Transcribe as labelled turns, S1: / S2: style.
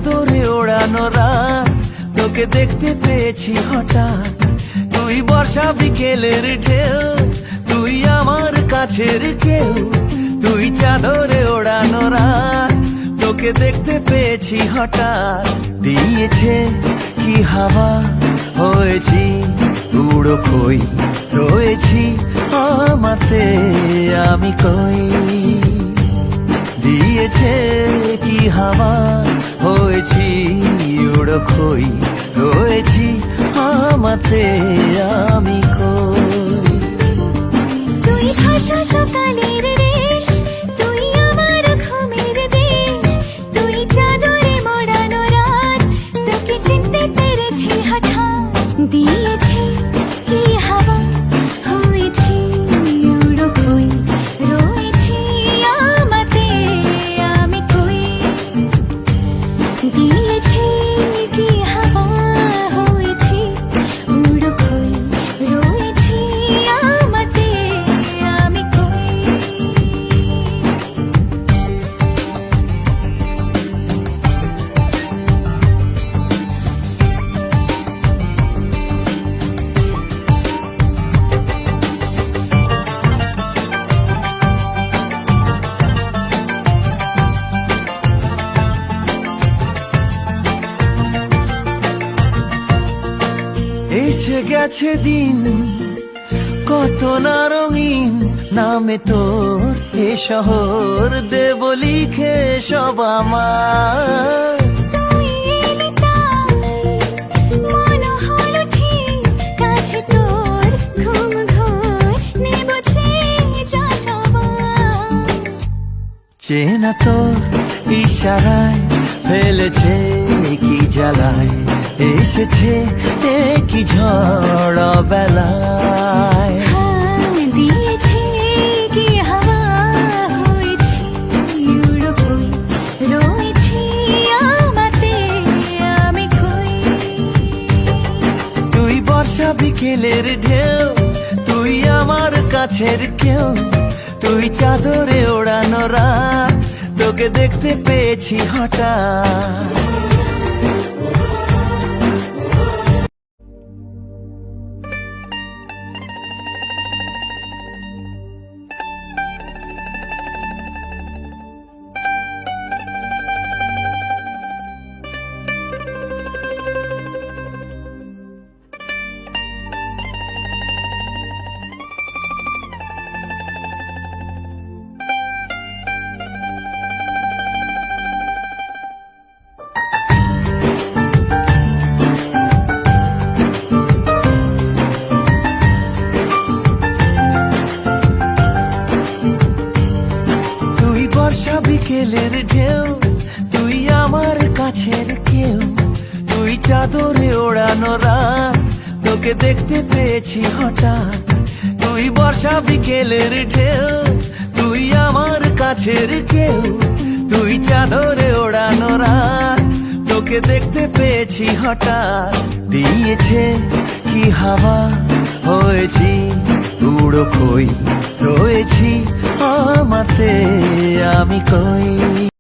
S1: চাদরে ওড়ানো রাত, তোকে দেখতে পেয়েছি হঠাৎ। তুই বর্ষা বিকেলের ঢেউ, তুই আমার কাছের কেউ। তুই চাদরে ওড়ানো রাত, তোকে দেখতে পেয়েছি হঠাৎ। দিয়েছে কি হাওয়া, হয়েছি উড়ো খই, রয়েছি আমাতে আমি কই। দিয়েছে কি হাওয়া, হয়েছি উড়ো খই, রয়েছি আমাতে আমি কই।
S2: তুই ভাষা সকালের রেশ, তুই আমার ঘুমের দেশ। তুই চাদরে মোড়ানো রাত, তোকে চিনতে পেরেছি হঠাৎ। দিয়েছে কি হাওয়া, হয়েছি উড়ো খই, রয়েছি আমাতে আমি কই। দিয়েছে কি হাওয়া, হয়েছি উড়ো খই, রয়েছি আমাতে আমি কই।
S1: এসে গেছে দিন কত না রঙিন, নামে তোর এ শহর দেব লিখে সব আমার।
S2: তুই এলি তাই মন হলো ঠিক, কাছে তোর ঘুম ঘোর নেব যা চাওয়ার।
S1: চেনা তোর ইশারায় ফেলেছে কি জ্বালায়, এসেছে কি ঝড় বেলায়।
S2: দিয়েছে কি হাওয়া, হয়েছি উড়ো খই, রয়েছি আমাতে আমি কই।
S1: তুই বর্ষা বিকেলের ঢেউ, তুই আমার কাছের কেউ। তুই চাদরে ওড়ানো রাত, তোকে দেখতে পেয়েছি হঠাৎ। বর্ষা বিকেলের ঢেউ, তুই আমার কাছের কেউ। তুই চাদরে ওড়ানো রাত, তোকে দেখতে পেয়েছি হঠাৎ। তুই বর্ষা বিকেলের ঢেউ, তুই আমার কাছের কেউ। তুই চাদরে ওড়ানো রাত, তোকে দেখতে পেয়েছি হঠাৎ। দিয়েছে কি হাওয়া, হয়েছি উড়ো খই, রয়েছি আমাতে আমি কই।